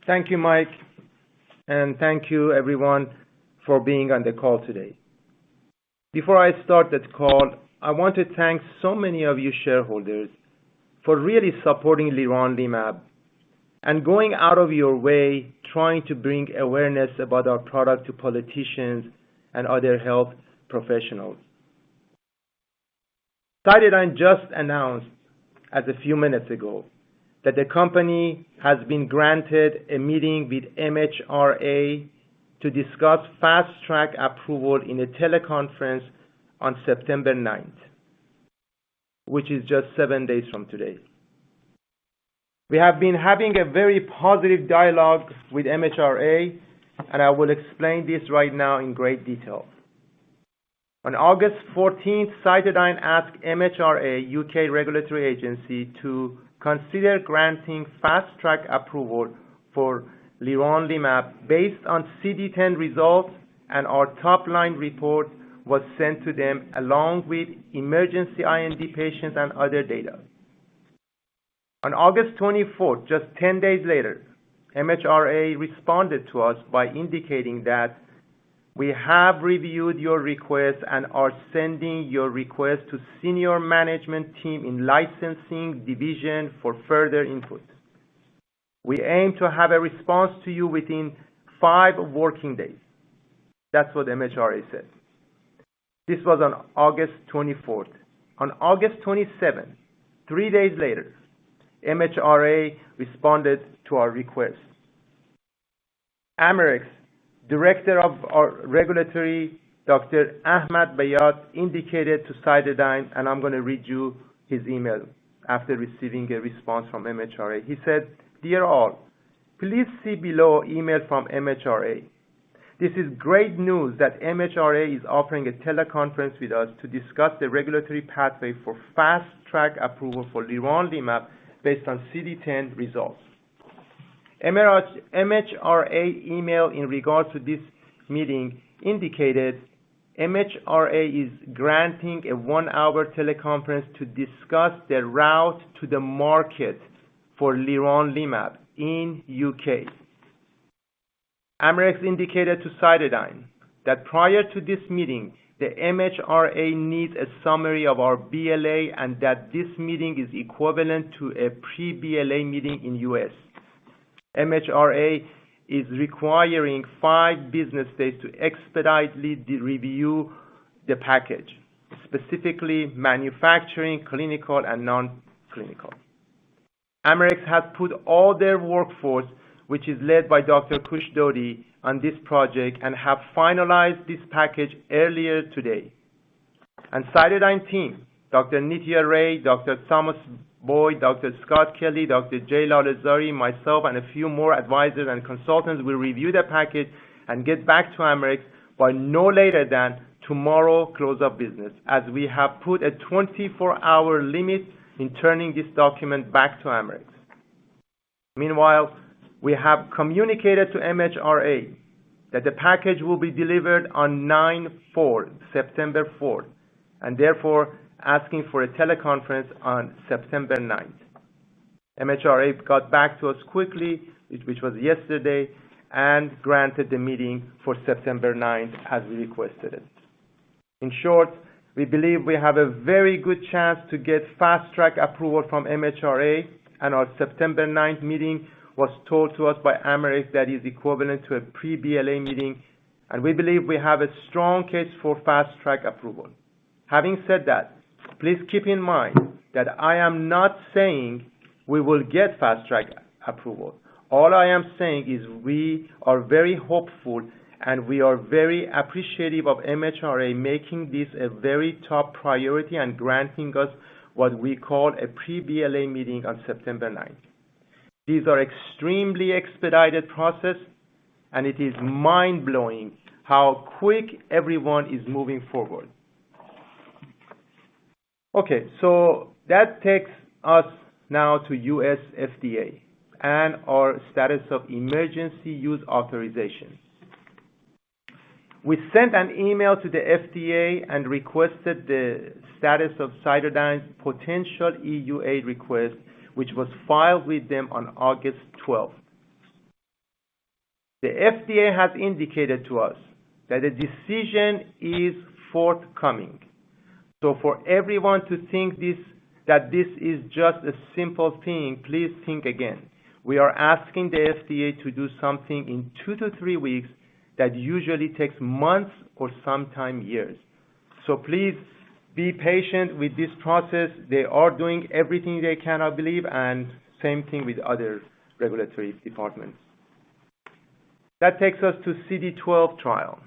Thank you, Mike, and thank you, everyone, for being on the call today. Before I start that call, I want to thank so many of you shareholders for really supporting leronlimab and going out of your way trying to bring awareness about our product to politicians and other health professionals. Cytodyn just announced, as a few minutes ago, that the company has been granted a meeting with MHRA to discuss fast-track approval in a teleconference on September 9th, which is just 7 days from today. We have been having a very positive dialogue with MHRA, and I will explain this right now in great detail. On August 14th, Cytodyn asked MHRA, UK regulatory agency, to consider granting fast-track approval for leronlimab based on Cd10 results, and our top-line report was sent to them along with emergency IND patients and other data. On August 24th, just 10 days later, MHRA responded to us by indicating that we have reviewed your request and are sending your request to senior management team in licensing division for further input. We aim to have a response to you within 5 working days. That's what MHRA said. This was on August 24th. On August 27th, 3 days later, MHRA responded to our request. Amarex Director of our regulatory, Dr. Ahmad Bayat, indicated to Cytodyn, and I'm going to read you his email after receiving a response from MHRA. He said, "Dear all, please see below email from MHRA. This is great news that MHRA is offering a teleconference with us to discuss the regulatory pathway for fast-track approval for leronlimab based on CD10 results. MHRA email in regard to this meeting indicated MHRA is granting a 1-hour teleconference to discuss the route to the market for leronlimab in UK. Amarex indicated to Cytodyn that prior to this meeting, the MHRA needs a summary of our BLA and that this meeting is equivalent to a pre-BLA meeting in US. MHRA is requiring 5 business days to expeditely review the package, specifically manufacturing, clinical, and non-clinical. Amarex has put all their workforce, which is led by Dr. Kushdodi, on this project and have finalized this package earlier today. And Cytodyn team, Dr. Nitya Ray, Dr. Thomas Boyd, Dr. Scott Kelly, Dr. J. Lalezari, myself, and a few more advisors and consultants will review the package and get back to Amarex by no later than tomorrow close of business, as we have put a 24-hour limit in turning this document back to Amarex. Meanwhile, we have communicated to MHRA that the package will be delivered on September 4th, and therefore asking for a teleconference on September 9th. MHRA got back to us quickly, which was yesterday, and granted the meeting for September 9th as we requested it. In short, we believe we have a very good chance to get fast-track approval from MHRA, and our September 9th meeting was told to us by Amarex that is equivalent to a pre-BLA meeting, and we believe we have a strong case for fast-track approval. Having said that, please keep in mind that I am not saying we will get fast-track approval. All I am saying is we are very hopeful and we are very appreciative of MHRA making this a very top priority and granting us what we call a pre-BLA meeting on September 9th. These are extremely expedited process, and it is mind-blowing how quick everyone is moving forward. Okay, so that takes us now to US FDA and our status of emergency use authorization. We sent an email to the FDA and requested the status of Cytodyn's potential EUA request, which was filed with them on August 12th. The FDA has indicated to us that a decision is forthcoming. So for everyone to think that this is just a simple thing, please think again. We are asking the FDA to do something in 2 to 3 weeks that usually takes months or sometimes years. So please be patient with this process. They are doing everything they can, I believe, and same thing with other regulatory departments. That takes us to Cd12 trial.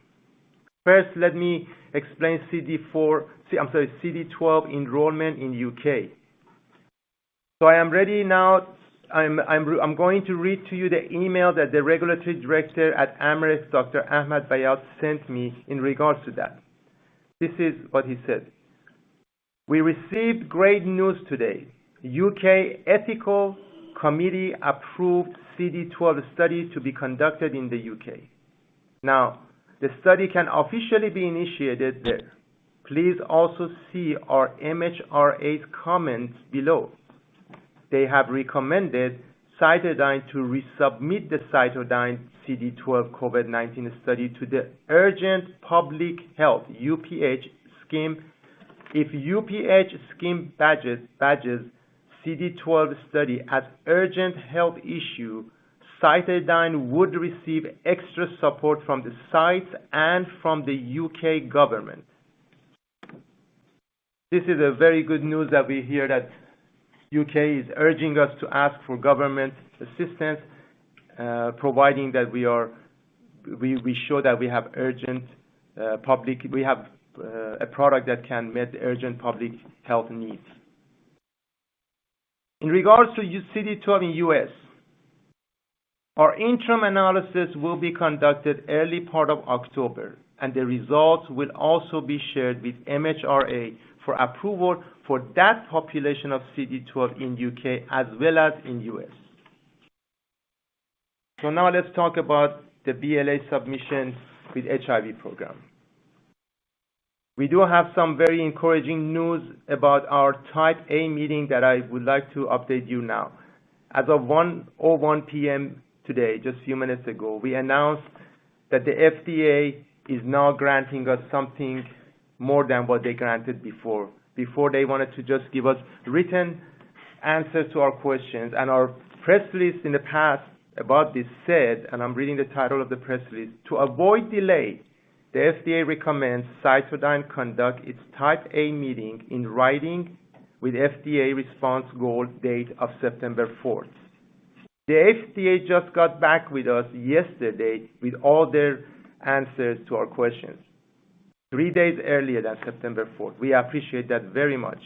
First, let me explain Cd12 enrollment in UK. So I am ready now. I'm going to read to you the email that the regulatory director at Amarex, Dr. Ahmad Bayat, sent me in regards to that. This is what he said. We received great news today. UK Ethical Committee approved Cd12 study to be conducted in the UK. Now, the study can officially be initiated there. Please also see our MHRA's comments below. They have recommended Cytodyn to resubmit the Cytodyn Cd12 COVID-19 study to the Urgent Public Health UPH scheme. If UPH scheme badges Cd12 study as urgent health issue, Cytodyn would receive extra support from the sites and from the UK government. This is a very good news that we hear that UK is urging us to ask for government assistance, providing that we show that we have urgent we have a product that can meet urgent public health needs. In regards to Cd12 in US, our interim analysis will be conducted early part of October, and the results will also be shared with MHRA for approval for that population of Cd12 in UK as well as in US. So now let's talk about the BLA submission with HIV program. We do have some very encouraging news about our Type A meeting that I would like to update you now. As of 1:01 p.m. today, just a few minutes ago, we announced that the FDA is now granting us something more than what they granted before. Before, they wanted to just give us written answers to our questions, and our press release in the past about this said, and I'm reading the title of the press release, to avoid delay, the FDA recommends Cytodyn conduct its Type A meeting in writing with FDA response goal date of September 4th. The FDA just got back with us yesterday with all their answers to our questions, 3 days earlier than September 4th. We appreciate that very much.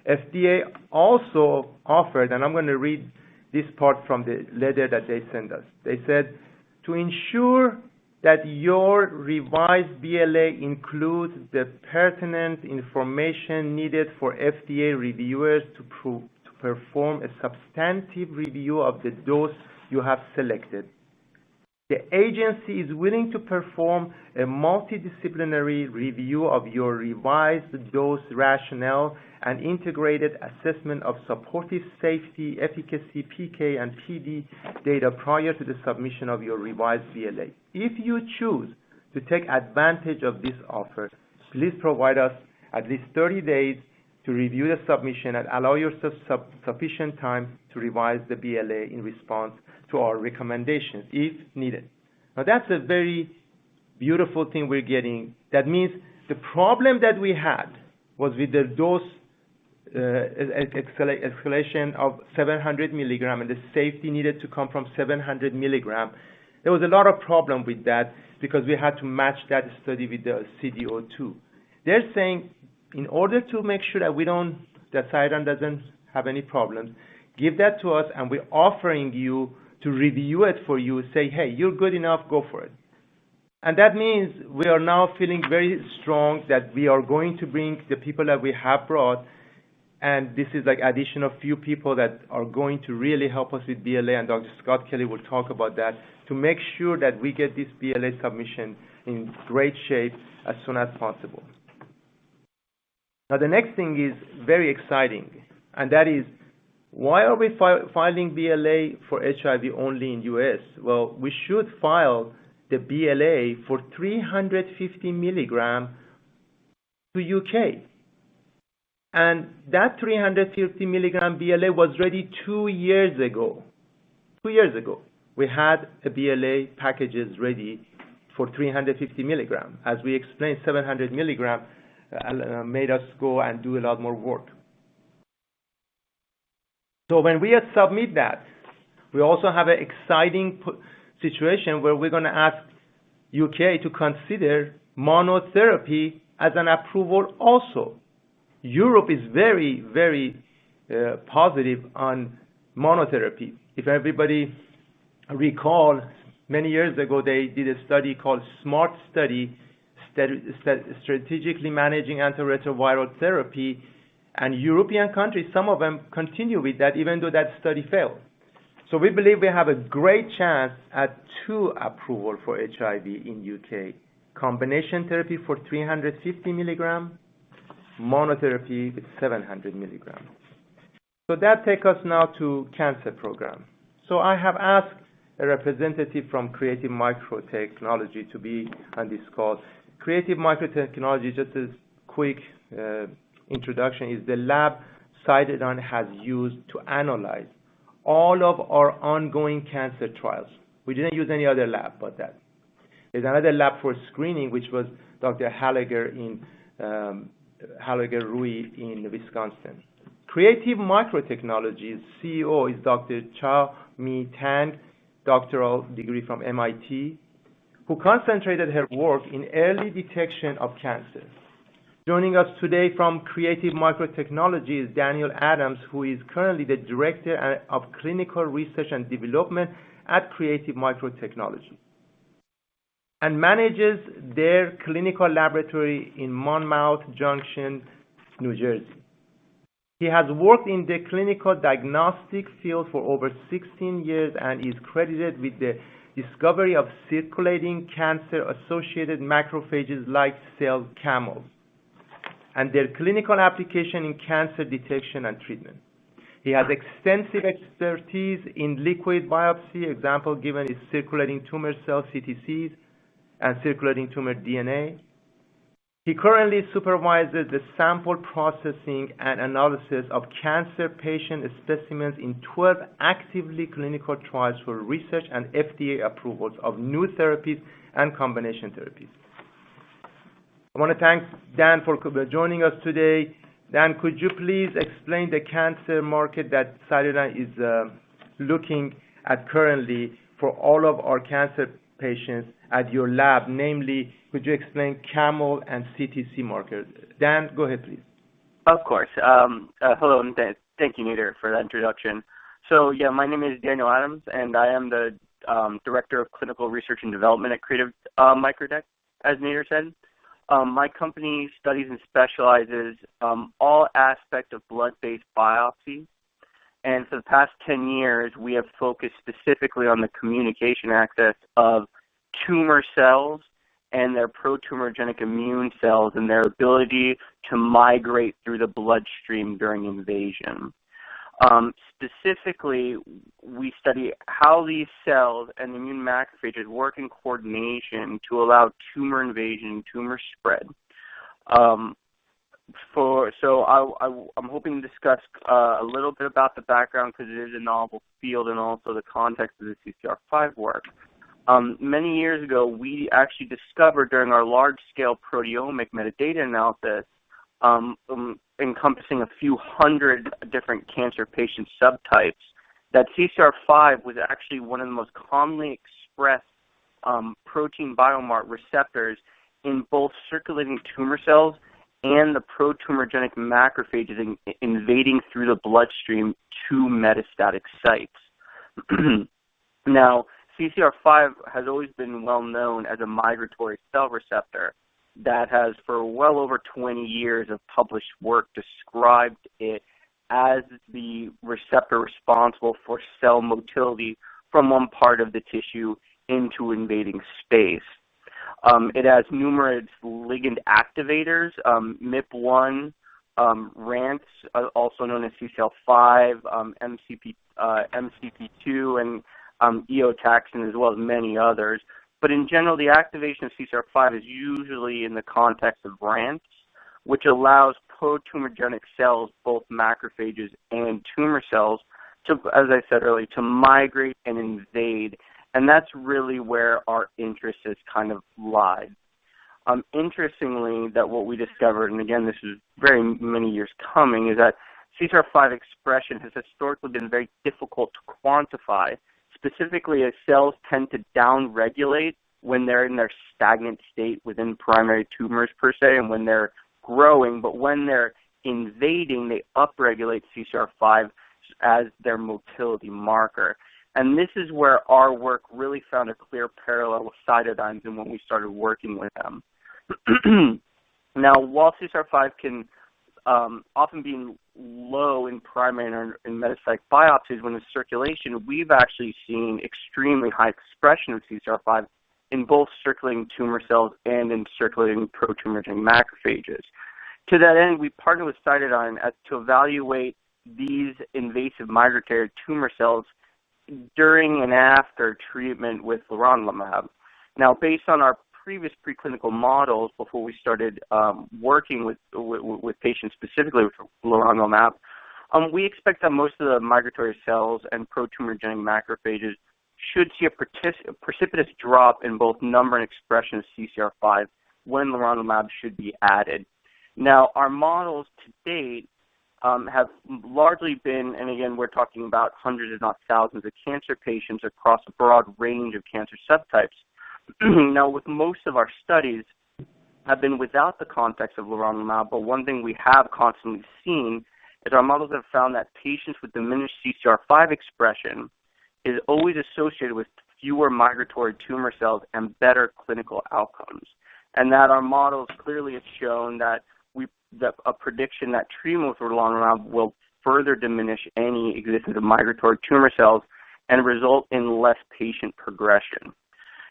FDA also offered, and I'm going to read this part from the letter that they sent us. They said, to ensure that your revised BLA includes the pertinent information needed for FDA reviewers to perform a substantive review of the dose you have selected. The agency is willing to perform a multidisciplinary review of your revised dose rationale and integrated assessment of supportive safety, efficacy, PK, and PD data prior to the submission of your revised BLA. If you choose to take advantage of this offer, please provide us at least 30 days to review the submission and allow yourself sufficient time to revise the BLA in response to our recommendations if needed. Now that's a very beautiful thing we're getting. That means the problem that we had was with the dose escalation of 700 milligram and the safety needed to come from 700 milligram. There was a lot of problem with that because we had to match that study with the CD02. They're saying in order to make sure that that Cytodyn doesn't have any problems, give that to us, and we're offering you to review it for you, say, hey, you're good enough, go for it. And that means we are now feeling very strong that we are going to bring the people that we have brought, and this is like additional few people that are going to really help us with BLA, and Dr. Scott Kelly will talk about that, to make sure that we get this BLA submission in great shape as soon as possible. Now the next thing is very exciting, and that is Why are we filing BLA for HIV only in US? Well, we should file the BLA for 350 milligram to UK. And that 350 milligram BLA was ready 2 years ago. 2 years ago, we had a BLA packages ready for 350 milligram. As we explained, 700 milligram made us go and do a lot more work. So when we submit that, we also have an exciting situation where we're going to ask UK to consider monotherapy as an approval also. Europe is very, very positive on monotherapy. If everybody recall, many years ago they did a study called SMART study, strategically managing antiretroviral therapy, and European countries, some of them continue with that even though that study failed. So we believe we have a great chance at 2 approval for HIV in UK. Combination therapy for 350 milligram, monotherapy with 700 milligram. So that takes us now to cancer program. So I have asked a representative from Creative MicroTechnology to be on this call. Creative MicroTechnology, just a quick introduction, is the lab Cytodyn has used to analyze all of our ongoing cancer trials. We didn't use any other lab but that. There's another lab for screening, which was Dr. Rui in Wisconsin. Creative MicroTechnology's CEO is Dr. Chao Mi Tang, doctoral degree from MIT, who concentrated her work in early detection of cancer. Joining us today from Creative MicroTechnology is Daniel Adams, who is currently the Director of Clinical Research and Development at Creative MicroTechnology and manages their clinical laboratory in Monmouth Junction, New Jersey. He has worked in the clinical diagnostic field for over 16 years and is credited with the discovery of circulating cancer-associated macrophages like cell camels and their clinical application in cancer detection and treatment. He has extensive expertise in liquid biopsy. Example given is circulating tumor cell CTCs and circulating tumor DNA. He currently supervises the sample processing and analysis of cancer patient specimens in 12 actively clinical trials for research and FDA approvals of new therapies and combination therapies. I want to thank Dan for joining us today. Dan, could you please explain the cancer market that Cytodyn is looking at currently for all of our cancer patients at your lab? Namely, could you explain camel and CTC market? Dan, go ahead, please. Of course. Hello, and thank you, Nader, for that introduction. So, yeah, my name is Daniel Adams, and I am the Director of Clinical Research and Development at Creative MicroTech, as Nader said. My company studies and specializes all aspects of blood-based biopsy. And for the past 10 years, we have focused specifically on the communication axis of tumor cells and their pro-tumorigenic immune cells and their ability to migrate through the bloodstream during invasion. Specifically, we study how these cells and immune macrophages work in coordination to allow tumor invasion, tumor spread. I'm hoping to discuss a little bit about the background because it is a novel field and also the context of the CCR5 work. Many years ago, we actually discovered during our large-scale proteomic metadata analysis encompassing a few hundred different cancer patient subtypes, that CCR5 was actually one of the most commonly expressed protein biomarker receptors in both circulating tumor cells and the pro-tumorigenic macrophages invading through the bloodstream to metastatic sites. Now, CCR5 has always been well known as a migratory cell receptor that has, for well over 20 years of published work, described it as the receptor responsible for cell motility from one part of the tissue into invading space. It has numerous ligand activators, MIP1, RANTs, also known as CCL5, MCP2, and eotaxin, as well as many others. But in general, the activation of CCR5 is usually in the context of RANTs, which allows pro-tumorigenic cells, both macrophages and tumor cells, to, as I said earlier, to migrate and invade. And that's really where our interest has kind of lied. Interestingly, that what we discovered, and again, this is very many years coming, is that CCR5 expression has historically been very difficult to quantify. Specifically, as cells tend to downregulate when they're in their stagnant state within primary tumors per se, and when they're growing, but when they're invading, they upregulate CCR5 as their motility marker. And this is where our work really found a clear parallel with cytodines and when we started working with them. Now, while CCR5 can often be low in primary and in metastatic biopsies when in circulation, we've actually seen extremely high expression of CCR5 in both circulating tumor cells and in circulating pro-tumorigenic macrophages. To that end, we partnered with Cytodyn to evaluate these invasive migratory tumor cells during and after treatment with leronlimab. Now, based on our previous preclinical models before we started working with patients specifically with leronlimab, we expect that most of the migratory cells and pro-tumorigenic macrophages should see a precipitous drop in both number and expression of CCR5 when leronlimab should be added. Now, our models to date have largely been, and again, we're talking about hundreds if not thousands of cancer patients across a broad range of cancer subtypes. Now, with most of our studies have been without the context of leronlimab, but one thing we have constantly seen is our models have found that patients with diminished CCR5 expression is always associated with fewer migratory tumor cells and better clinical outcomes. And that our models clearly have shown that a prediction that treatment with leronlimab will further diminish any existence of migratory tumor cells and result in less patient progression.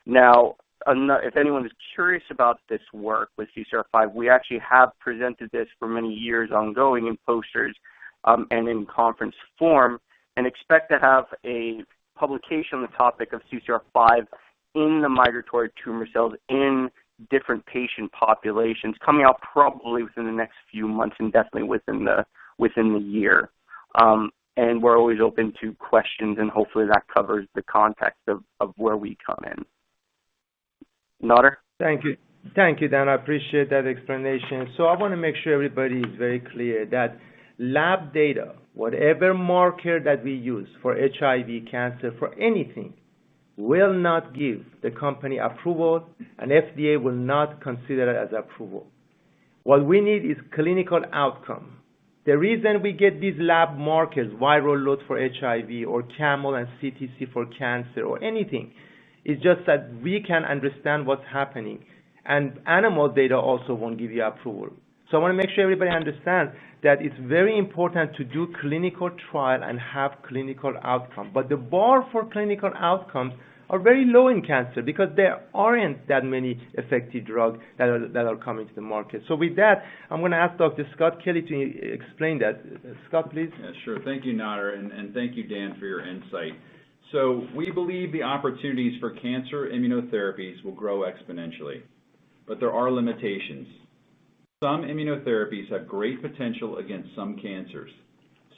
Now, if anyone is curious about this work with CCR5, we actually have presented this for many years ongoing in posters and in conference form, and expect to have a publication on the topic of CCR5 in the migratory tumor cells in different patient populations coming out probably within the next few months and definitely within the year. And we're always open to questions, and hopefully that covers the context of where we come in. Nader? Thank you, Dan. I appreciate that explanation. So I want to make sure everybody is very clear that lab data, whatever marker that we use for HIV, cancer, for anything, will not give the company approval, and FDA will not consider it as approval. What we need is clinical outcome. The reason we get these lab markers, viral load for HIV or CAML and CTC for cancer or anything, is just that we can understand what's happening. And animal data also won't give you approval. So I want to make sure everybody understands that it's very important to do clinical trial and have clinical outcome. But the bar for clinical outcomes are very low in cancer because there aren't that many effective drugs that are coming to the market. So with that, I'm going to ask Dr. Scott Kelly to explain that. Scott, please. Yeah, sure. Thank you, Nader, and thank you, Dan, for your insight. So we believe the opportunities for cancer immunotherapies will grow exponentially, but there are limitations. Some immunotherapies have great potential against some cancers.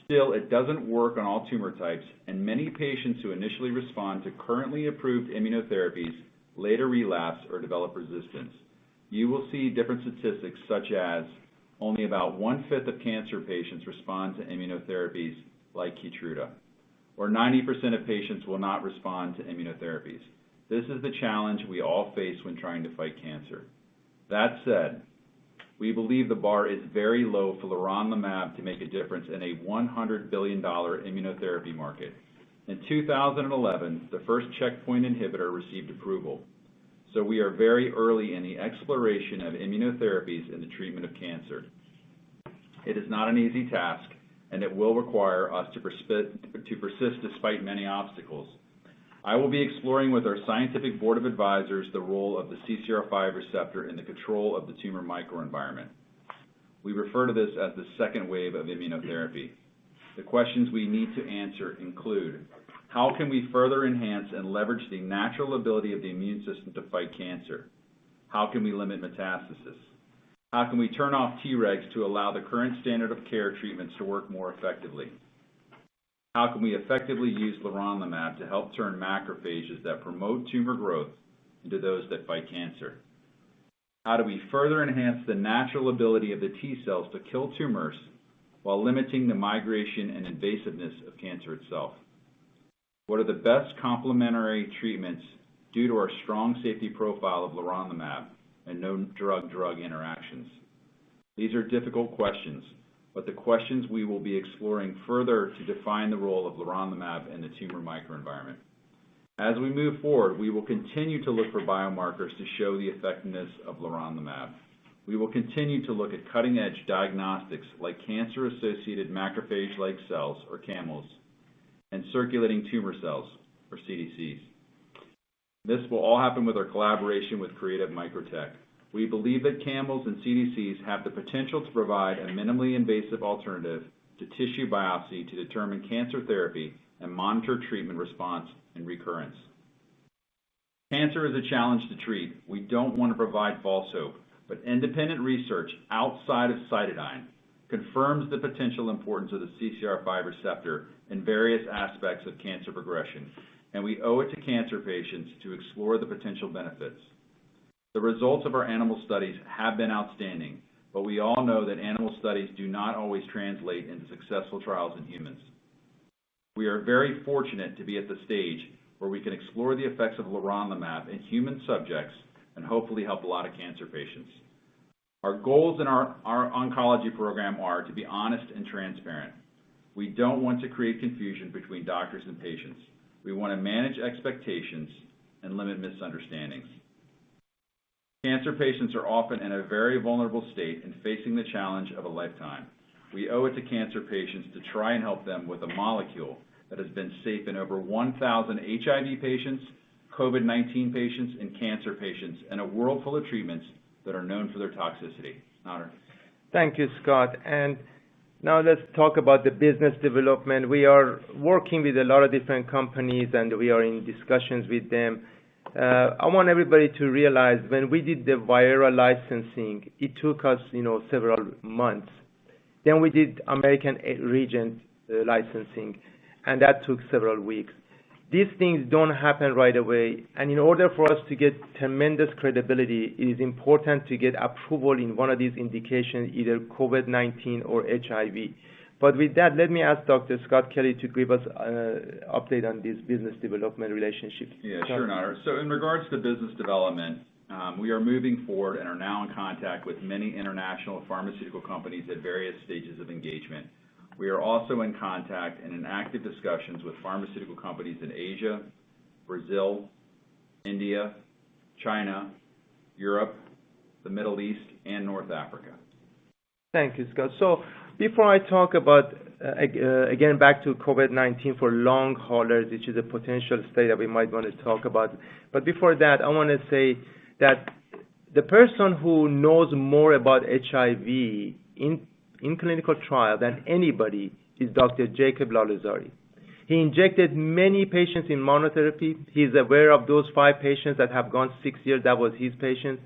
Still, it doesn't work on all tumor types, and many patients who initially respond to currently approved immunotherapies later relapse or develop resistance. You will see different statistics such as only about 1/5 of cancer patients respond to immunotherapies like Keytruda, or 90% of patients will not respond to immunotherapies. This is the challenge we all face when trying to fight cancer. That said, we believe the bar is very low for leronlimab to make a difference in a $100 billion immunotherapy market. In 2011, the first checkpoint inhibitor received approval. So we are very early in the exploration of immunotherapies in the treatment of cancer. It is not an easy task, and it will require us to persist despite many obstacles. I will be exploring with our scientific board of advisors the role of the CCR5 receptor in the control of the tumor microenvironment. We refer to this as the second wave of immunotherapy. The questions we need to answer include, how can we further enhance and leverage the natural ability of the immune system to fight cancer? How can we limit metastasis? How can we turn off Tregs to allow the current standard of care treatments to work more effectively? How can we effectively use leronlimab to help turn macrophages that promote tumor growth into those that fight cancer? How do we further enhance the natural ability of the T cells to kill tumors while limiting the migration and invasiveness of cancer itself? What are the best complementary treatments due to our strong safety profile of leronlimab and no drug-drug interactions? These are difficult questions, but the questions we will be exploring further to define the role of leronlimab in the tumor microenvironment. As we move forward, we will continue to look for biomarkers to show the effectiveness of leronlimab. We will continue to look at cutting-edge diagnostics like cancer-associated macrophage-like cells, or CAMLs, and circulating tumor cells, or CDCs. This will all happen with our collaboration with Creative MicroTech. We believe that CAMLs and CDCs have the potential to provide a minimally invasive alternative to tissue biopsy to determine cancer therapy and monitor treatment response and recurrence. Cancer is a challenge to treat. We don't want to provide false hope, but independent research outside of Cytodyn confirms the potential importance of the CCR5 receptor in various aspects of cancer progression, and we owe it to cancer patients to explore the potential benefits. The results of our animal studies have been outstanding, but we all know that animal studies do not always translate into successful trials in humans. We are very fortunate to be at the stage where we can explore the effects of leronlimab in human subjects and hopefully help a lot of cancer patients. Our goals in our oncology program are to be honest and transparent. We don't want to create confusion between doctors and patients. We want to manage expectations and limit misunderstandings. Cancer patients are often in a very vulnerable state and facing the challenge of a lifetime. We owe it to cancer patients to try and help them with a molecule that has been safe in over 1,000 HIV patients, COVID-19 patients, and cancer patients, and a world full of treatments that are known for their toxicity. Nader. Thank you, Scott. And now let's talk about the business development. We are working with a lot of different companies, and we are in discussions with them. I want everybody to realize when we did the viral licensing, it took us, several months. Then we did American Regent licensing, and that took several weeks. These things don't happen right away, and in order for us to get tremendous credibility, it is important to get approval in one of these indications, either COVID-19 or HIV. But with that, let me ask Dr. Scott Kelly to give us an update on this business development relationship. Yeah, sure, Nader. So in regards to business development, we are moving forward and are now in contact with many international pharmaceutical companies at various stages of engagement. We are also in contact and in active discussions with pharmaceutical companies in Asia, Brazil, India, China, Europe, the Middle East, and North Africa. Thank you, Scott. So before I talk about, again, back to COVID-19 for long haulers, which is a potential study that we might want to talk about, but before that, I want to say that the person who knows more about HIV in clinical trial than anybody is Dr. Jacob Lalezari. He injected many patients in monotherapy. He's aware of those 5 patients that have gone 6 years. That was his patients.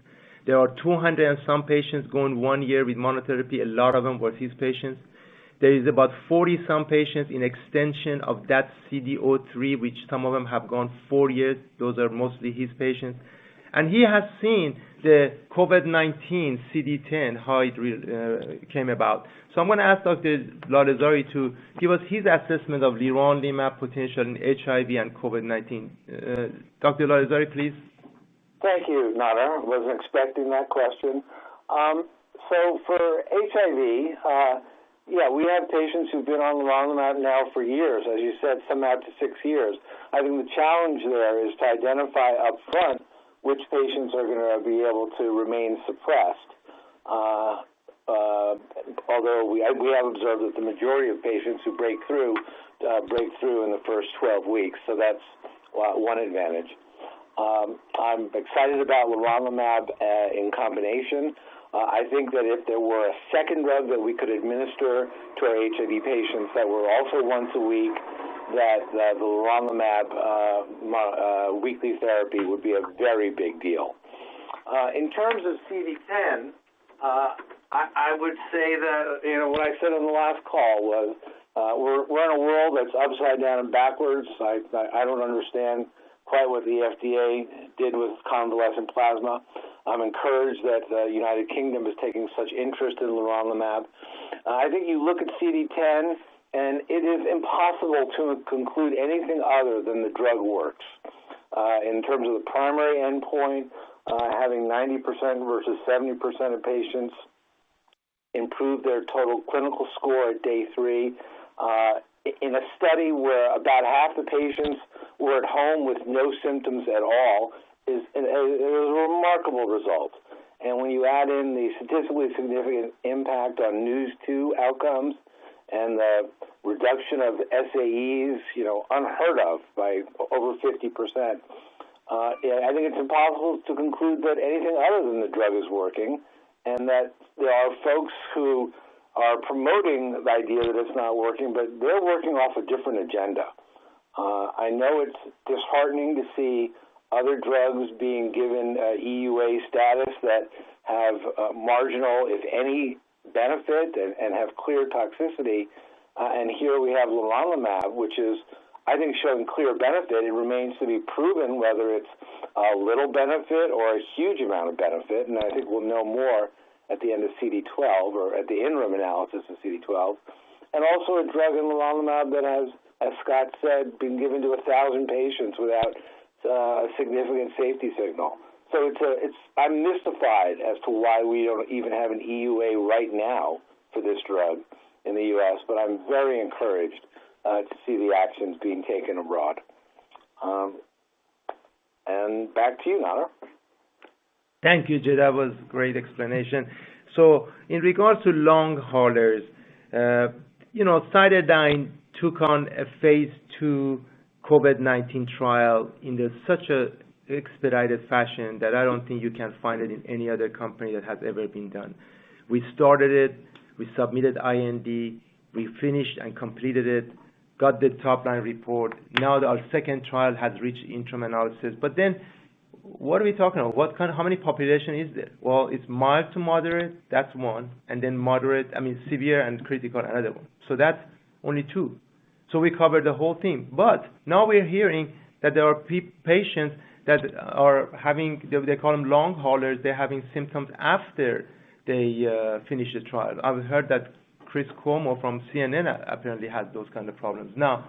There are 200 and some patients going 1 year with monotherapy. A lot of them were his patients. There is about 40 some patients in extension of that Cd12, which some of them have gone 4 years. Those are mostly his patients. And he has seen the COVID-19 Cd10, how it came about. So I'm going to ask Dr. Lalezari to give us his assessment of leronlimab potential in HIV and COVID-19. Dr. Lalezari, please. Thank you, Nader. Wasn't expecting that question. So for HIV, we have patients who've been on leronlimab now for years, as you said, some out to 6 years. I think the challenge there is to identify up front which patients are going to be able to remain suppressed. Although we have observed that the majority of patients who break through in the first 12 weeks, so that's one advantage. I'm excited about leronlimab in combination. I think that if there were a second drug that we could administer to our HIV patients that were also once a week, that the leronlimab weekly therapy would be a very big deal. In terms of Cd10, I would say that, what I said on the last call was we're in a world that's upside down and backwards. I don't understand quite what the FDA did with convalescent plasma. I'm encouraged that the United Kingdom is taking such interest in leronlimab. I think you look at Cd10, and it is impossible to conclude anything other than the drug works. In terms of the primary endpoint, having 90% versus 70% of patients improve their total clinical score at day 3, in a study where about half the patients were at home with no symptoms at all, is a remarkable result. And when you add in the statistically significant impact on News 2 outcomes and the reduction of SAEs, unheard of by over 50%, I think it's impossible to conclude that anything other than the drug is working, and that there are folks who are promoting the idea that it's not working, but they're working off a different agenda. I know it's disheartening to see other drugs being given EUA status that have marginal, if any, benefit and have clear toxicity. And here we have leronlimab, which is, I think, showing clear benefit. It remains to be proven whether it's a little benefit or a huge amount of benefit, and I think we'll know more at the end of Cd12 or at the interim analysis of Cd12. And also a drug in leronlimab that has, as Scott said, been given to 1,000 patients without a significant safety signal. So I'm mystified as to why we don't even have an EUA right now for this drug in the U.S., but I'm very encouraged to see the actions being taken abroad. And back to you, Nader. Thank you, Jay. That was a great explanation. So in regards to long haulers, Cytodyn took on a phase 2 COVID-19 trial in such a expedited fashion that I don't think you can find it in any other company that has ever been done. We started it, we submitted IND, we finished and completed it, got the top-line report. Now our second trial has reached interim analysis. But then, what are we talking about? How many population is there? Well, it's mild to moderate, that's one, and then severe and critical, another one. So that's only 2. So we covered the whole thing. But now we're hearing that there are patients that are having, they call them long haulers, they're having symptoms after they finish the trial. I've heard that Chris Cuomo from CNN apparently had those kind of problems. Now,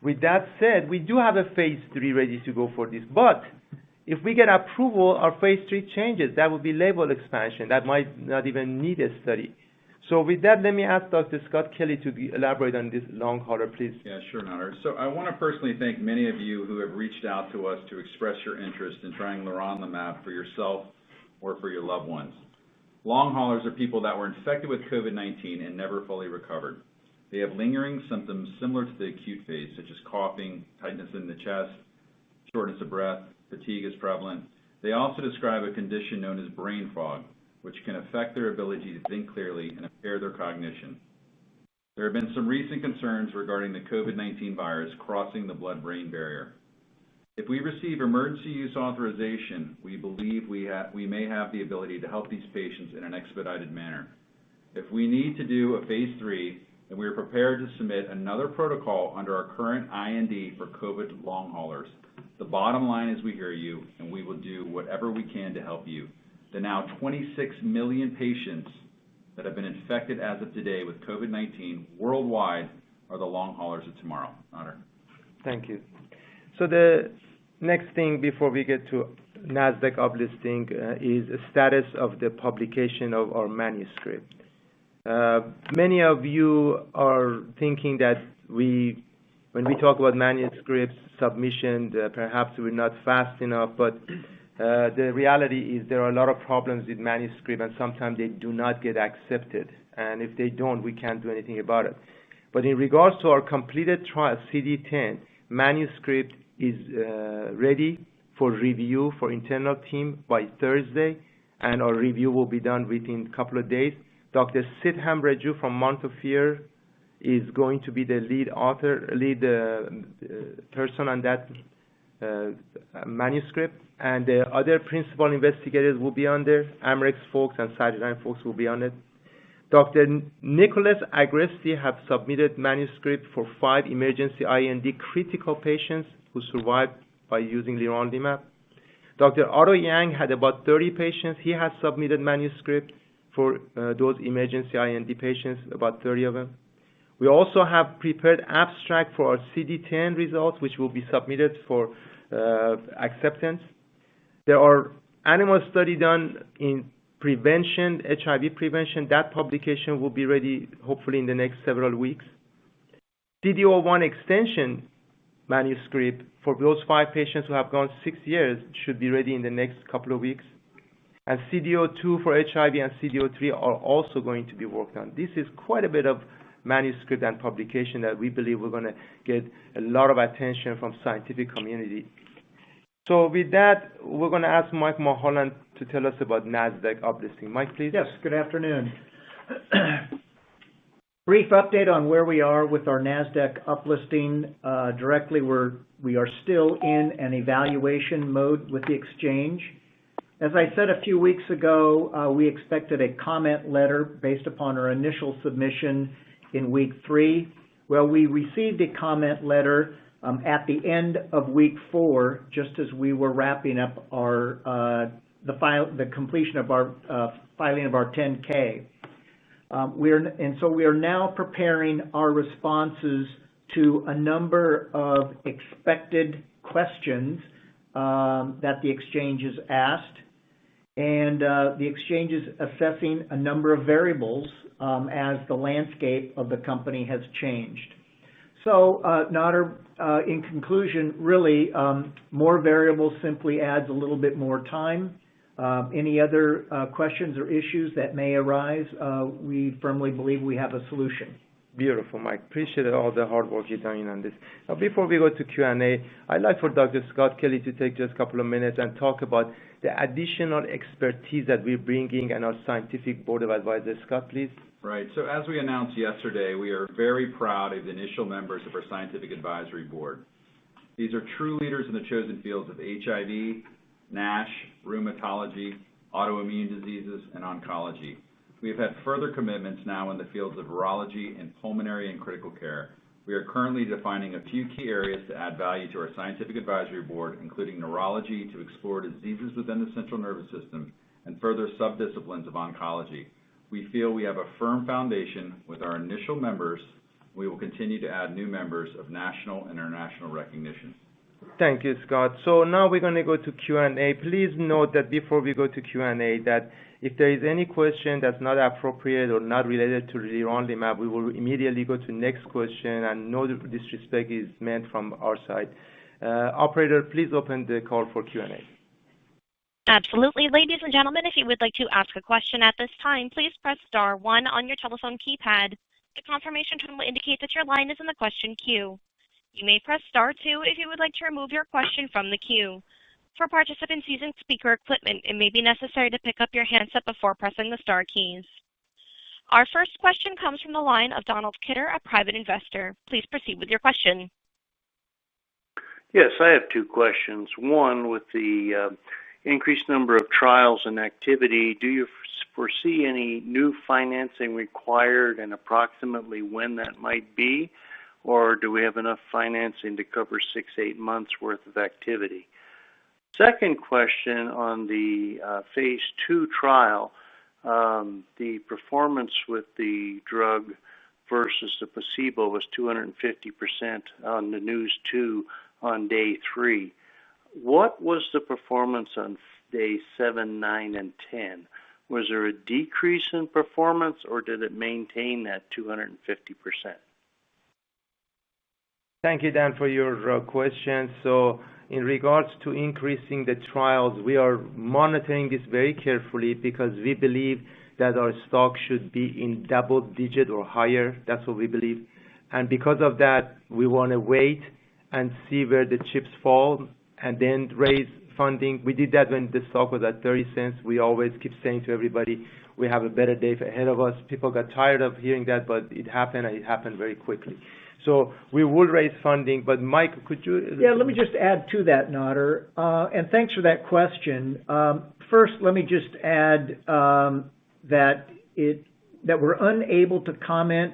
with that said, we do have a phase 3 ready to go for this. But if we get approval, our phase 3 changes. That would be label expansion. That might not even need a study. So with that, let me ask Dr. Scott Kelly to elaborate on this long hauler, please. Yeah, sure, Nader. So I want to personally thank many of you who have reached out to us to express your interest in trying leronlimab for yourself or for your loved ones. Long haulers are people that were infected with COVID-19 and never fully recovered. They have lingering symptoms similar to the acute phase, such as coughing, tightness in the chest, shortness of breath, fatigue is prevalent. They also describe a condition known as brain fog, which can affect their ability to think clearly and impair their cognition. There have been some recent concerns regarding the COVID-19 virus crossing the blood-brain barrier. If we receive emergency use authorization, we believe we may have the ability to help these patients in an expedited manner. If we need to do a phase 3, then we are prepared to submit another protocol under our current IND for COVID long haulers. The bottom line is we hear you, and we will do whatever we can to help you. The now 26 million patients that have been infected as of today with COVID-19 worldwide are the long haulers of tomorrow. Nader. Thank you. So the next thing before we get to Nasdaq Uplifting is the status of the publication of our manuscript. Many of you are thinking that when we talk about manuscripts submission, perhaps we're not fast enough, but the reality is there are a lot of problems with manuscript, and sometimes they do not get accepted. And if they don't, we can't do anything about it. But in regards to our completed trial, CD10, manuscript is ready for review for internal team by Thursday, and our review will be done within a couple of days. Dr. Sidham Raju from Montefiore is going to be the lead person on that manuscript, and the other principal investigators will be on there. Amrex folks and Cytodyn folks will be on it. Dr. Nicholas Agresti have submitted manuscript for 5 emergency IND critical patients who survived by using leronlimab. Dr. Otto Yang had about 30 patients. He has submitted manuscript for those emergency IND patients, about 30 of them. We also have prepared abstract for our CD10 results, which will be submitted for acceptance. There are animal study done in prevention, HIV prevention. That publication will be ready hopefully in the next several weeks. CD01 extension manuscript for those 5 patients who have gone 6 years should be ready in the next couple of weeks. And CD02 for HIV and CD03 are also going to be worked on. This is quite a bit of manuscript and publication that we believe we're going to get a lot of attention from scientific community. So with that, we're going to ask Mike Mulholland to tell us about Nasdaq Uplifting. Mike, please. Yes, good afternoon. Brief update on where we are with our Nasdaq Uplisting. We are still in an evaluation mode with the exchange. As I said a few weeks ago, we expected a comment letter based upon our initial submission in week 3. Well, we received a comment letter at the end of week 4, just as we were wrapping up our the completion of our filing of our 10K. We are now preparing our responses to a number of expected questions that the exchange has asked, and the exchange is assessing a number of variables as the landscape of the company has changed. So, Nader, in conclusion, really, more variables simply adds a little bit more time. Any other questions or issues that may arise, we firmly believe we have a solution. Beautiful, Mike. Appreciate all the hard work you're doing on this. Now, before we go to Q&A, I'd like for Dr. Scott Kelly to take just a couple of minutes and talk about the additional expertise that we're bringing and our scientific board of advisors. Scott, please. Right. So as we announced yesterday, we are very proud of the initial members of our scientific advisory board. These are true leaders in the chosen fields of HIV, NASH, rheumatology, autoimmune diseases, and oncology. We have had further commitments now in the fields of virology and pulmonary and critical care. We are currently defining a few key areas to add value to our scientific advisory board, including neurology to explore diseases within the central nervous system and further subdisciplines of oncology. We feel we have a firm foundation with our initial members. We will continue to add new members of national and international recognition. Thank you, Scott. So now we're going to go to Q&A. Please note that before we go to Q&A, that if there is any question that's not appropriate or not related to leronlimab, we will immediately go to next question, and no disrespect is meant from our side. Operator, please open the call for Q&A. Absolutely. Ladies and gentlemen, if you would like to ask a question at this time, please press star 1 on your telephone keypad. The confirmation tone will indicate that your line is in the question queue. You may press star 2 if you would like to remove your question from the queue. For participants using speaker equipment, it may be necessary to pick up your handset before pressing the star keys. Our first question comes from the line of Donald Kidder, a private investor. Please proceed with your question. Yes, I have 2 questions. One, with the increased number of trials and activity, do you foresee any new financing required and approximately when that might be? Or do we have enough financing to cover 6-8 months worth of activity? Second question on the phase 2 trial, the performance with the drug versus the placebo was 250% on the News 2 on day 3. What was the performance on day 7, 9, and 10? Was there a decrease in performance, or did it maintain that 250%? Thank you, Dan, for your question. So in regards to increasing the trials, we are monitoring this very carefully because we believe that our stock should be in double digit or higher. That's what we believe. And because of that, we want to wait and see where the chips fall and then raise funding. We did that when the stock was at 30 cents. We always keep saying to everybody, we have a better day ahead of us. People got tired of hearing that, but it happened, and it happened very quickly. So we will raise funding, but Mike, could you? Yeah, let me just add to that, Nader, and thanks for that question. First, let me just add that we're unable to comment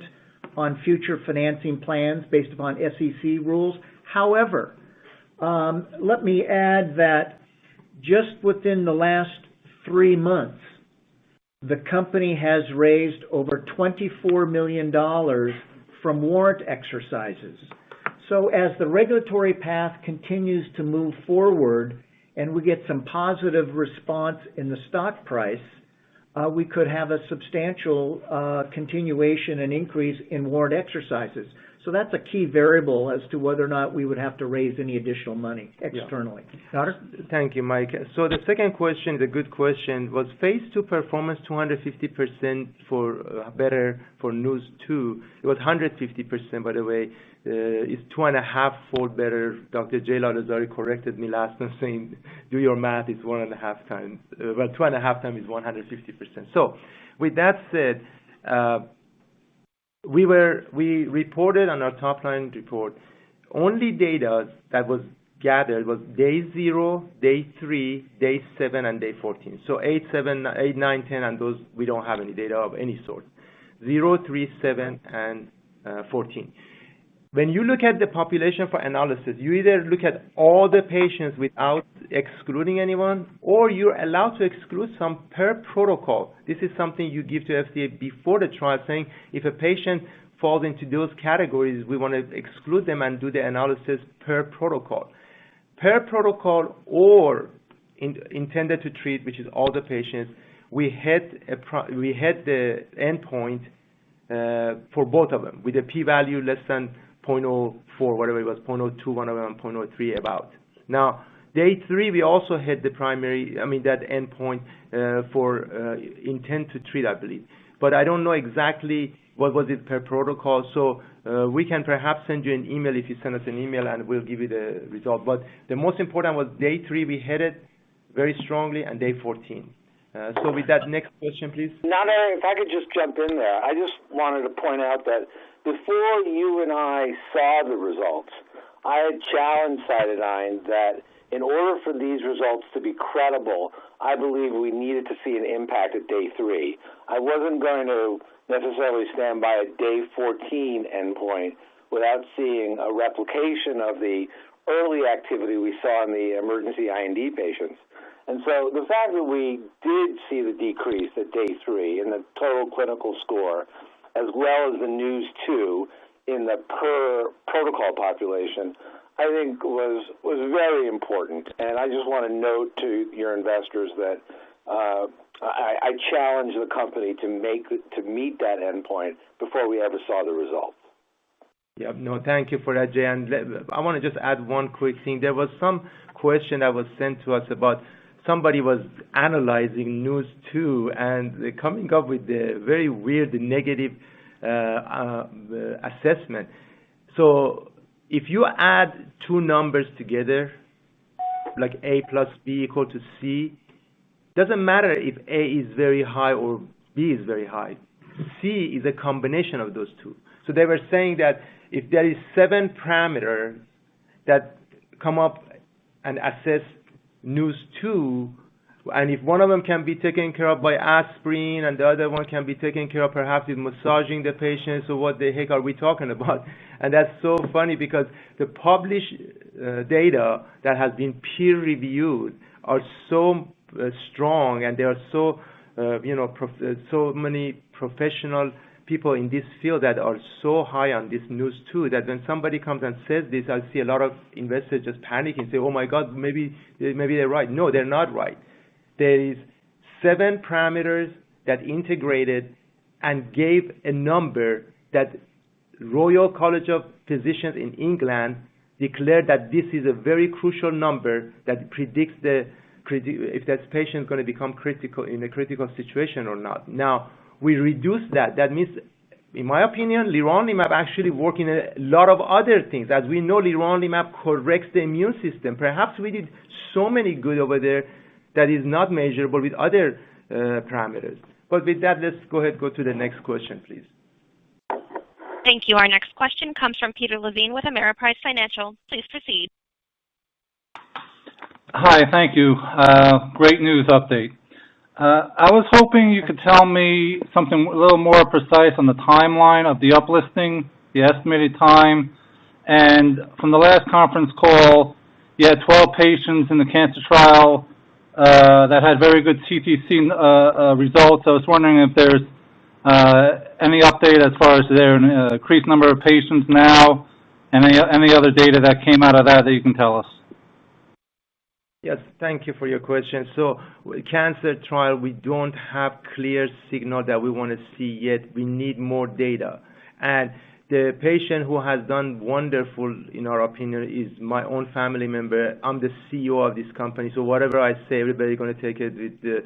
on future financing plans based upon SEC rules. However, let me add that just within the last 3 months, the company has raised over $24 million from warrant exercises. So as the regulatory path continues to move forward and we get some positive response in the stock price, we could have a substantial continuation and increase in warrant exercises. So that's a key variable as to whether or not we would have to raise any additional money externally. Nader? Thank you, Mike. So the second question, the good question, was phase 2 performance 250% for better for news 2. It was 150%, by the way. It's 2.5-fold better. Dr. J. Lalezari corrected me last time saying, do your math, it's 1.5 times. Well, 2.5 times is 150%. So with that said, we reported on our top line report, only data that was gathered was day 0, day 3, day 7, and day 14. So 8, 9, 10, and those, we don't have any data of any sort. 0, 3, 7, and 14. When you look at the population for analysis, you either look at all the patients without excluding anyone, or you're allowed to exclude some per protocol. This is something you give to FDA before the trial, saying if a patient falls into those categories, we want to exclude them and do the analysis per protocol. Per protocol or intended to treat, which is all the patients, we hit the endpoint for both of them with a p-value less than 0.04, whatever it was, 0.02, one of them, 0.03 about. Now, day 3, we also hit the that endpoint for intent to treat, I believe. But I don't know exactly what was it per protocol, so we can perhaps send you an email if you send us an email and we'll give you the result. But the most important was day 3, we hit it very strongly, and day 14. So with that, next question, please. Nader, if I could just jump in there, I just wanted to point out that before you and I saw the results, I had challenged Cytodyn that in order for these results to be credible, I believe we needed to see an impact at day 3. I wasn't going to necessarily stand by a day 14 endpoint without seeing a replication of the early activity we saw in the emergency IND patients. And so the fact that we did see the decrease at day 3 in the total clinical score, as well as the news 2 in the per protocol population, I think was very important. And I just want to note to your investors that I challenge the company to meet that endpoint before we ever saw the results. Yeah, no, thank you for that, Jay. And I want to just add one quick thing. There was some question that was sent to us about somebody was analyzing news 2 and coming up with a very weird negative assessment. So if you add 2 numbers together, like A plus B equal to C, doesn't matter if A is very high or B is very high. C is a combination of those 2. So they were saying that if there is 7 parameters that come up and assess news 2, and if one of them can be taken care of by aspirin and the other one can be taken care of perhaps with massaging the patient, so what the heck are we talking about? And that's so funny because the published data that has been peer reviewed are so strong, and there are so so many professional people in this field that are so high on this news too, that when somebody comes and says this, I see a lot of investors just panicking and say, oh my God, maybe they're right. No, they're not right. There is 7 parameters that integrated and gave a number that Royal College of Physicians in England declared that this is a very crucial number that predicts if that patient is going to become critical in a critical situation or not. Now, we reduce that. That means, in my opinion, leronlimab actually works in a lot of other things. As we know, leronlimab corrects the immune system. Perhaps we did so many good over there that is not measurable with other parameters. But with that, let's go ahead and go to the next question, please. Thank you. Our next question comes from Peter Levine with Ameriprise Financial. Please proceed. Hi, thank you. Great news update. I was hoping you could tell me something a little more precise on the timeline of the uplisting, the estimated time. And from the last conference call, you had 12 patients in the cancer trial that had very good CTC results. I was wondering if there's any update as far as their increased number of patients now, and any other data that came out of that you can tell us. Yes, thank you for your question. So, cancer trial, we don't have clear signal that we want to see yet. We need more data. And the patient who has done wonderful, in our opinion, is my own family member. I'm the CEO of this company, so whatever I say, everybody's going to take it with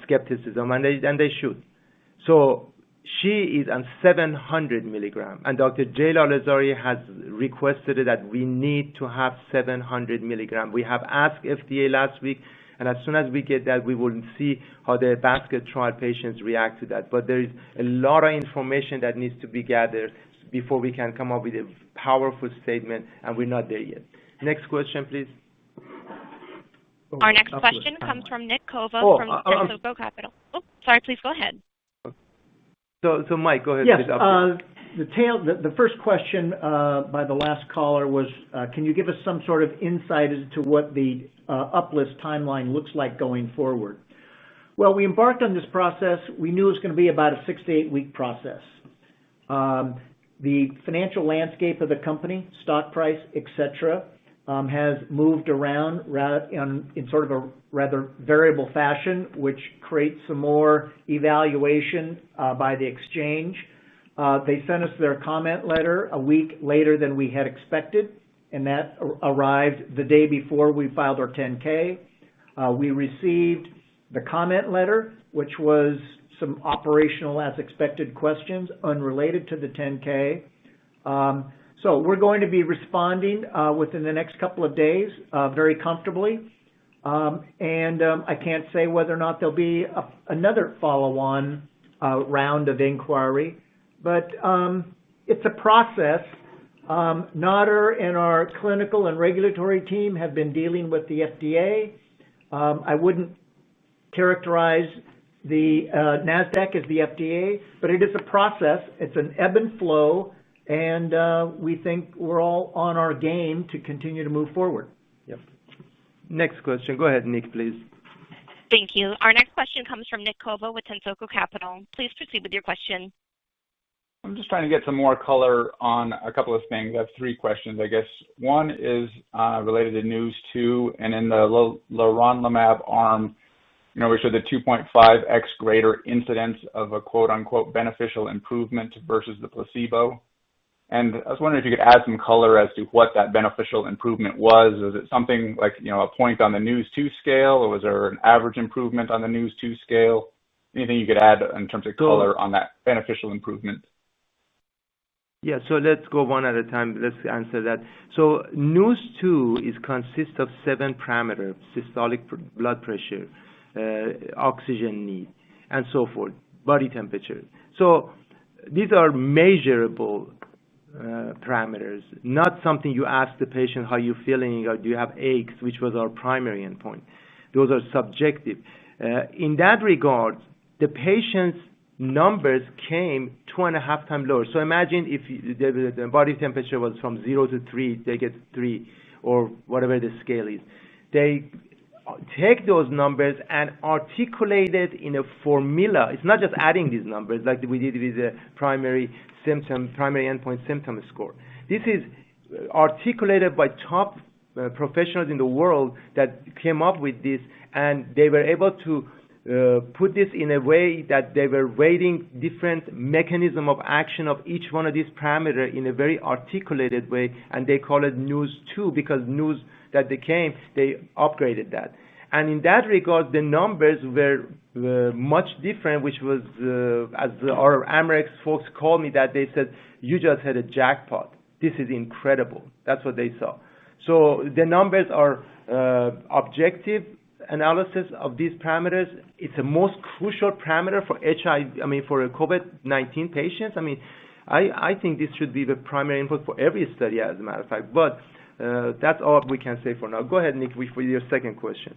skepticism, and they should. So she is on 700 milligram, and Dr. Jacob Lalezari has requested that we need to have 700 milligram. We have asked FDA last week, and as soon as we get that, we will see how the basket trial patients react to that. But there is a lot of information that needs to be gathered before we can come up with a powerful statement, and we're not there yet. Next question, please. Our next question comes from Nick Kova from Tensoco Capital. Oh, sorry, please go ahead. So Mike, go ahead. Yes, the first question by the last caller was, can you give us some sort of insight as to what the uplist timeline looks like going forward? Well, we embarked on this process. We knew it was going to be about a 6 to 8 week process. The financial landscape of the company, stock price, etc., has moved around in sort of a rather variable fashion, which creates some more evaluation by the exchange. They sent us their comment letter a week later than we had expected, and that arrived the day before we filed our 10-K. We received the comment letter, which was some operational as expected questions unrelated to the 10-K. So we're going to be responding within the next couple of days very comfortably. And I can't say whether or not there'll be another follow-on round of inquiry, but it's a process. Nader and our clinical and regulatory team have been dealing with the FDA. I wouldn't characterize the Nasdaq as the FDA, but it is a process. It's an ebb and flow, and we think we're all on our game to continue to move forward. Yep. Next question. Go ahead, Nick, please. Thank you. Our next question comes from Nick Kova with Tensoco Capital. Please proceed with your question. I'm just trying to get some more color on a couple of things. I have 3 questions, I guess. One is related to News 2, and in the leronlimab arm, we showed the 2.5x greater incidence of a quote-unquote beneficial improvement versus the placebo. And I was wondering if you could add some color as to what that beneficial improvement was. Was it something like, a point on the News 2 scale, or was there an average improvement on the News 2 scale? Anything you could add in terms of color on that beneficial improvement? Yeah, so let's go one at a time. Let's answer that. So News 2 consists of 7 parameters: systolic blood pressure, oxygen need, and so forth, body temperature. So these are measurable parameters, not something you ask the patient how you're feeling or do you have aches, which was our primary endpoint. Those are subjective. In that regard, the patient's numbers came 2.5 times lower. So imagine if the body temperature was from 0 to 3, they get 3, or whatever the scale is. They take those numbers and articulate it in a formula. It's not just adding these numbers like we did with the primary endpoint symptom score. This is articulated by top professionals in the world that came up with this, and they were able to put this in a way that they were weighting different mechanism of action of each one of these parameters in a very articulated way, and they call it News 2 because News that they upgraded that. And in that regard, the numbers were much different, which was, as our Amarex folks called me that, they said, you just had a jackpot. This is incredible. That's what they saw. So the numbers are objective analysis of these parameters. It's the most crucial parameter for for COVID-19 patients. I think this should be the primary input for every study, as a matter of fact. But that's all we can say for now. Go ahead, Nick, for your second question.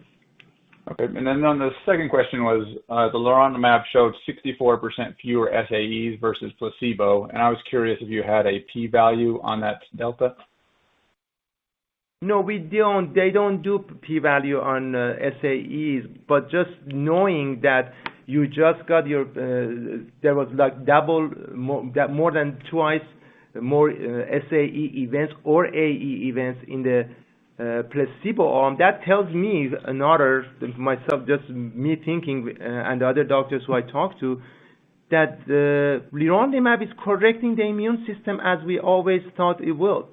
Okay, and then on the second question was the leronlimab showed 64% fewer SAEs versus placebo, and I was curious if you had a p-value on that delta. No, we don't. They don't do p-value on SAEs, but just knowing that you just got your, there was like more than twice more SAE events or AE events in the placebo arm, that tells me myself, just me thinking, and the other doctors who I talked to, that leronlimab is correcting the immune system as we always thought it will.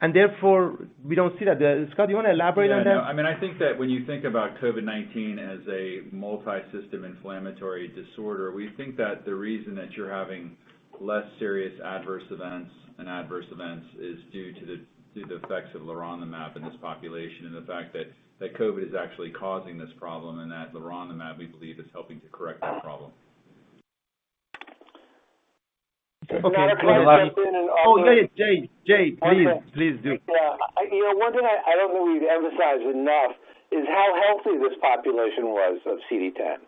And therefore, we don't see that. Scott, you want to elaborate on that? No, I think that when you think about COVID-19 as a multi-system inflammatory disorder, we think that the reason that you're having less serious adverse events is due to the effects of leronlimab in this population, and the fact that COVID is actually causing this problem, and that leronlimab, we believe, is helping to correct that problem. Okay. Jay, please do. Yeah, one thing I don't think we've emphasized enough is how healthy this population was of CD10.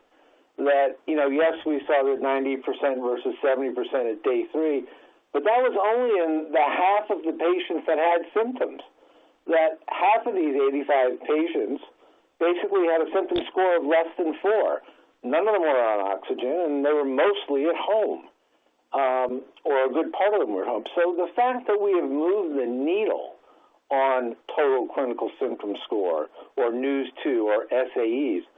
That, yes, we saw that 90% versus 70% at day 3, but that was only in the half of the patients that had symptoms. That half of these 85 patients basically had a symptom score of less than 4. None of them were on oxygen, and they were mostly at home. Or a good part of them were at home. So the fact that we have moved the needle on total clinical symptom score or NEWS2 or SAEs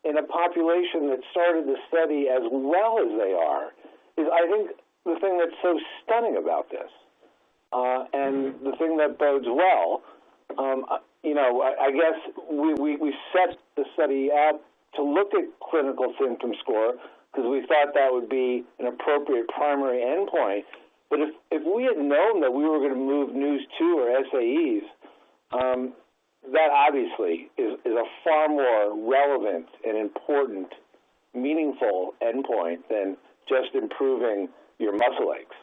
in a population that started the study as well as they are is, I think, the thing that's so stunning about this. And the thing that bodes well, I guess we set the study up to look at clinical symptom score because we thought that would be an appropriate primary endpoint. But if we had known that we were going to move NEWS2 or SAEs, that obviously is a far more relevant and important, meaningful endpoint than just improving your muscle aches.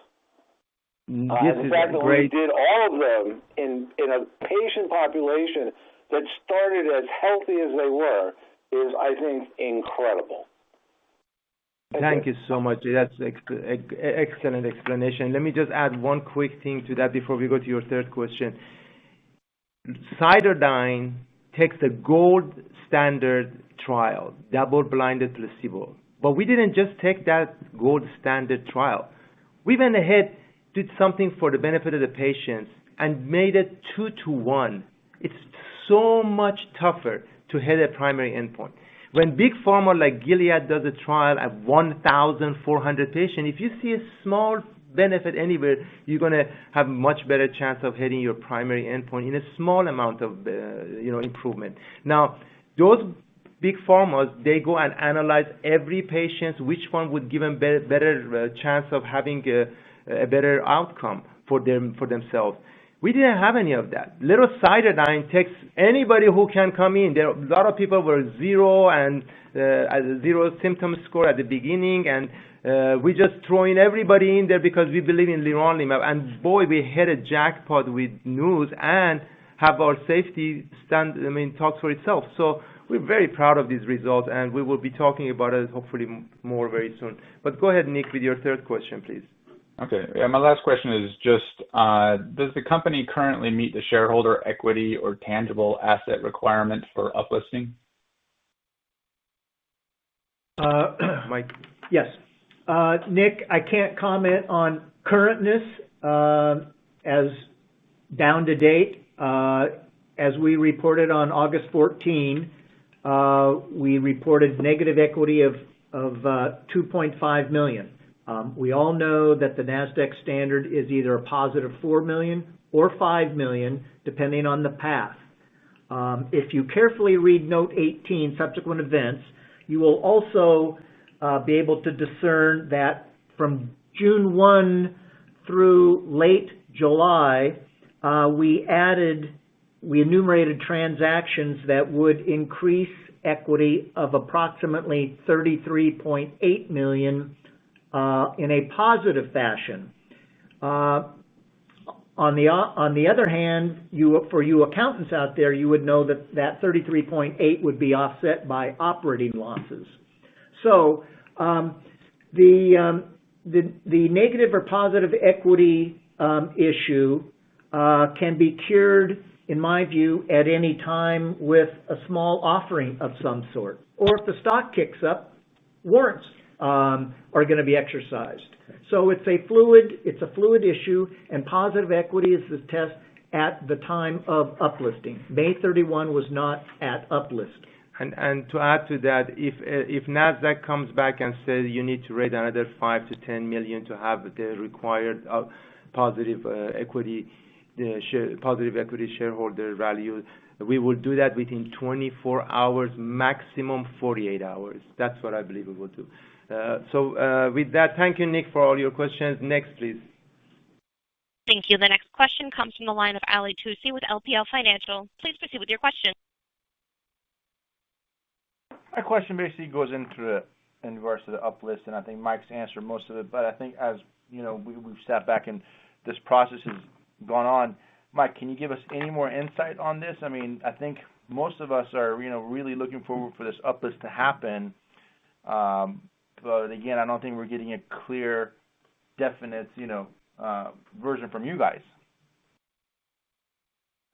The fact that we did all of them in a patient population that started as healthy as they were is, I think, incredible. Thank you so much. That's excellent explanation. Let me just add one quick thing to that before we go to your third question. Cytodyn takes the gold standard trial, double-blinded placebo. But we didn't just take that gold standard trial. We went ahead, did something for the benefit of the patients, and made it 2-to-1. It's so much tougher to hit a primary endpoint. When big pharma like Gilead does a trial at 1,400 patients, if you see a small benefit anywhere, you're going to have much better chance of hitting your primary endpoint in a small amount of improvement. Now, those big pharmas, they go and analyze every patient, which one would give them better chance of having a better outcome for themselves. We didn't have any of that. Little Cytodyn takes anybody who can come in. There, a lot of people were zero symptom score at the beginning, and we just throw in everybody in there because we believe in leronlimab. And boy, we hit a jackpot with news and have our safety talk for itself. So we're very proud of these results, and we will be talking about it hopefully more very soon. But go ahead, Nick, with your third question, please. Okay. Yeah, my last question is just, does the company currently meet the shareholder equity or tangible asset requirement for uplisting? Mike? Yes. Nick, I can't comment on currentness as down to date. As we reported on August 14, we reported negative equity of 2.5 million. We all know that the Nasdaq standard is either a positive 4 million or 5 million, depending on the path. If you carefully read Note 18, Subsequent Events, you will also be able to discern that from June 1 through late July, we added we enumerated transactions that would increase equity of approximately $33.8 million in a positive fashion. On the other hand, for you accountants out there, you would know that 33.8 would be offset by operating losses. So the negative or positive equity issue can be cured, in my view, at any time with a small offering of some sort. Or if the stock kicks up, warrants are going to be exercised. So it's a fluid issue, and positive equity is the test at the time of uplisting. May 31 was not at uplist. And to add to that, if Nasdaq comes back and says you need to raise another 5 to 10 million to have the required positive equity shareholder value, we will do that within 24 hours, maximum 48 hours. That's what I believe we will do. So with that, thank you, Nick, for all your questions. Next, please. Thank you. The next question comes from the line of Ali Tusi with LPL Financial. Please proceed with your question. My question basically goes in regards to the uplist, and I think Mike's answered most of it. But I think as you know, we've sat back and this process has gone on. Mike, can you give us any more insight on this? I mean, I think most of us are really looking forward for this uplist to happen. But again, I don't think we're getting a clear, definite, version from you guys.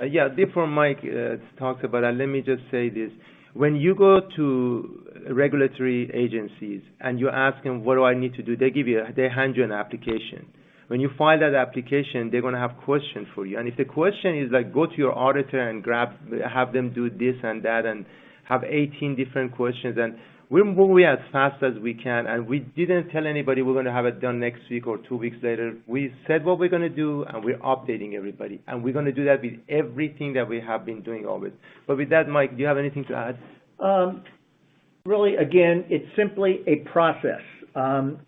Yeah, before Mike talks about that, let me just say this. When you go to regulatory agencies and you ask them, what do I need to do? They hand you an application. When you file that application, they're going to have questions for you. And if the question is like, go to your auditor and have them do this and that and have 18 different questions, and we're moving as fast as we can, and we didn't tell anybody we're going to have it done next week or 2 weeks later. We said what we're going to do, and we're updating everybody. And we're going to do that with everything that we have been doing always. But with that, Mike, do you have anything to add? Really, again, it's simply a process. On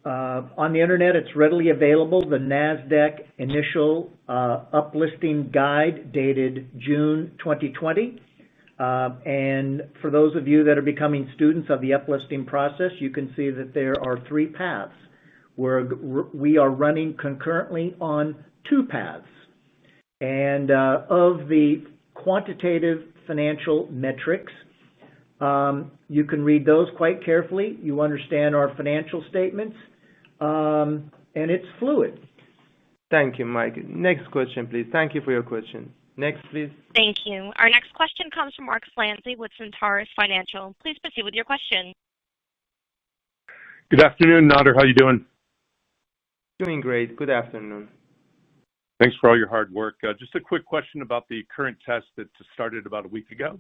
the internet, it's readily available. The Nasdaq initial uplisting guide dated June 2020. And for those of you that are becoming students of the uplisting process, you can see that there are 3 paths. We are running concurrently on 2 paths. And of the quantitative financial metrics, you can read those quite carefully. You understand our financial statements, and it's fluid. Thank you, Mike. Next question, please. Thank you for your question. Next, please. Thank you. Our next question comes from Mark Slancy with Centaurus Financial. Please proceed with your question. Good afternoon, Nader. How you doing? Doing great. Good afternoon. Thanks for all your hard work. Just a quick question about the current test that started about a week ago.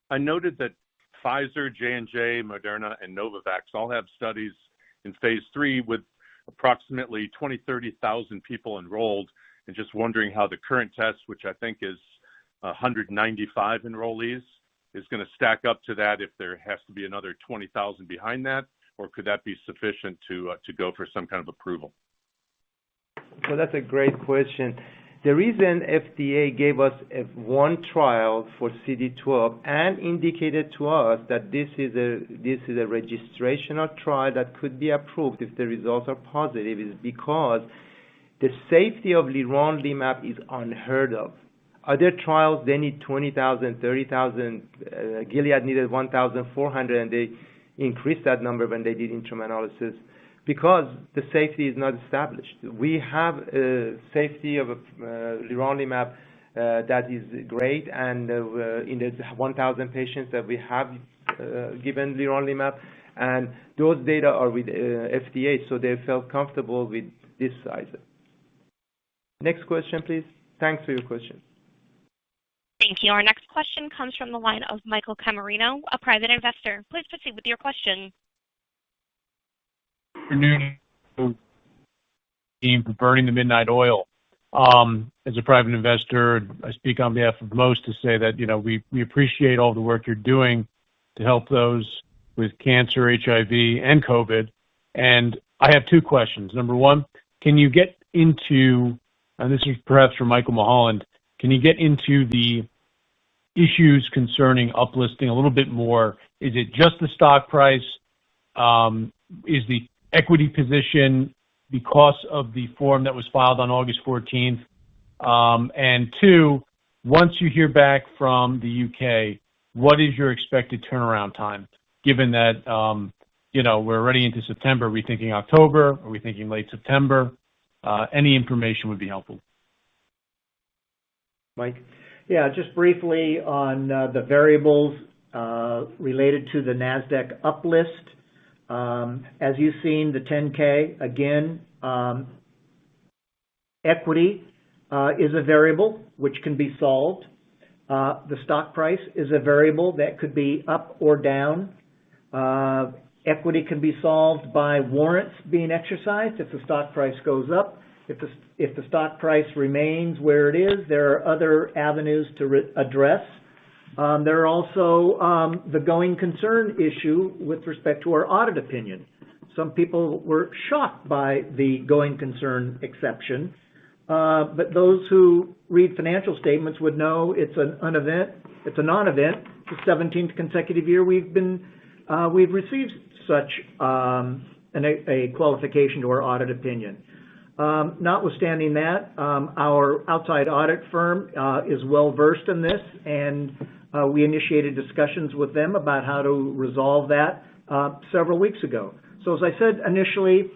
I noted that Pfizer, J&J, Moderna, and Novavax all have studies in phase 3 with approximately 30,000 people enrolled, and just wondering how the current test, which I think is 195 enrollees, is going to stack up to that if there has to be another 20,000 behind that, or could that be sufficient to go for some kind of approval? So that's a great question. The reason FDA gave us one trial for Cd12 and indicated to us that this is a registrational trial that could be approved if the results are positive is because the safety of leronlimab is unheard of. Other trials, they need 20,000, 30,000. Gilead needed 1,400, and they increased that number when they did interim analysis because the safety is not established. We have a safety of leronlimab that is great, and in the 1,000 patients that we have given leronlimab, and those data are with FDA, so they felt comfortable with this size. Next question, please. Thanks for your question. Thank you. Our next question comes from the line of Michael Camarino, a private investor. Please proceed with your question. Good afternoon, team for Burning the Midnight Oil. As a private investor, I speak on behalf of most to say that, we appreciate all the work you're doing to help those with cancer, HIV, and COVID. And I have 2 questions. Number one, can you get into, and this is perhaps for Michael Mulholland, Can you get into the issues concerning uplisting a little bit more? Is it just the stock price? Is the equity position because of the form that was filed on August 14th? And two, once you hear back from the UK, what is your expected turnaround time, given that, we're already into September? Are we thinking October? Are we thinking late September? Any information would be helpful. Mike? Yeah, just briefly on the variables related to the Nasdaq uplist. As you've seen, the 10K, again, equity is a variable which can be solved. The stock price is a variable that could be up or down. Equity can be solved by warrants being exercised if the stock price goes up. If the stock price remains where it is, there are other avenues to address. There are also the going concern issue with respect to our audit opinion. Some people were shocked by the going concern exception, but those who read financial statements would know it's a non-event. The 17th consecutive year we've received such a qualification to our audit opinion. Notwithstanding that, our outside audit firm is well versed in this, and we initiated discussions with them about how to resolve that several weeks ago. So as I said initially,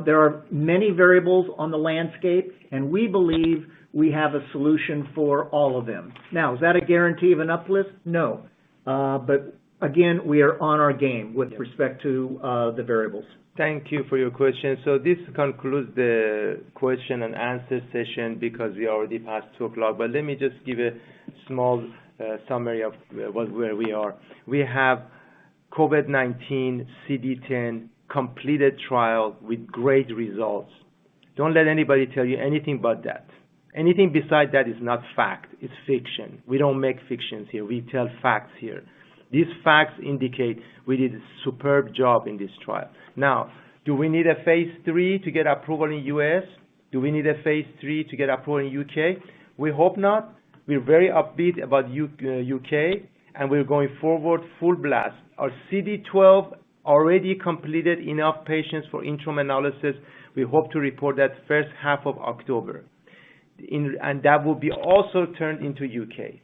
there are many variables on the landscape, and we believe we have a solution for all of them. Now, is that a guarantee of an uplist? No. But again, we are on our game with respect to the variables. Thank you for your question. So this concludes the question and answer session because we already passed 2 o'clock. But let me just give a small summary of where we are. We have COVID-19 Cd10 completed trial with great results. Don't let anybody tell you anything but that. Anything beside that is not fact, it's fiction. We don't make fictions here, we tell facts here. These facts indicate we did a superb job in this trial. Now, do we need a phase 3 to get approval in US? Do we need a phase 3 to get approval in UK? We hope not. We're very upbeat about UK, and we're going forward full blast. Our Cd12 already completed enough patients for interim analysis. We hope to report that first half of October. And that will be also turned into UK.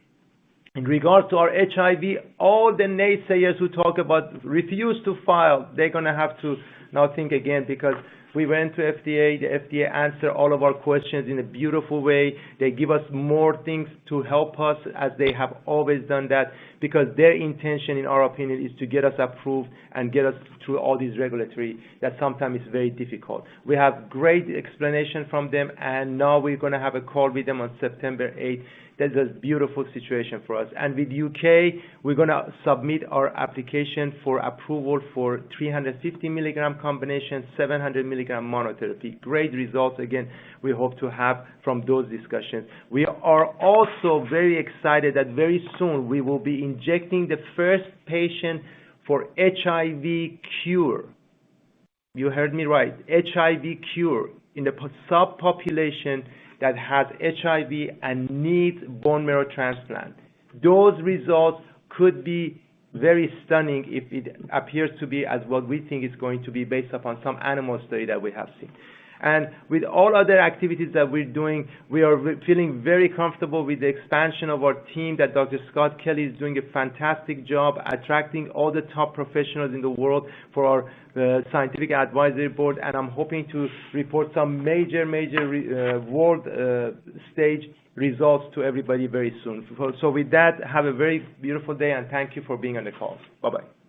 In regards to our HIV, all the naysayers who talk about refuse to file, they're going to have to now think again, because we went to FDA. The FDA answered all of our questions in a beautiful way. They give us more things to help us, as they have always done that, because their intention, in our opinion, is to get us approved and get us through all these regulatory that sometimes is very difficult. We have great explanation from them, and now we're going to have a call with them on September 8th. That's a beautiful situation for us. And with UK, we're going to submit our application for approval for 350 milligram combination, 700 milligram monotherapy. Great results, again, we hope to have from those discussions. We are also very excited that very soon we will be injecting the first patient for HIV cure. You heard me right, HIV cure in the subpopulation that has HIV and needs bone marrow transplant. Those results could be very stunning if it appears to be as what we think is going to be based upon some animal study that we have seen. And with all other activities that we're doing, we are feeling very comfortable with the expansion of our team, that Dr. Scott Kelly is doing a fantastic job attracting all the top professionals in the world for our scientific advisory board, and I'm hoping to report some major world stage results to everybody very soon. So with that, have a very beautiful day, and thank you for being on the call. Bye-bye.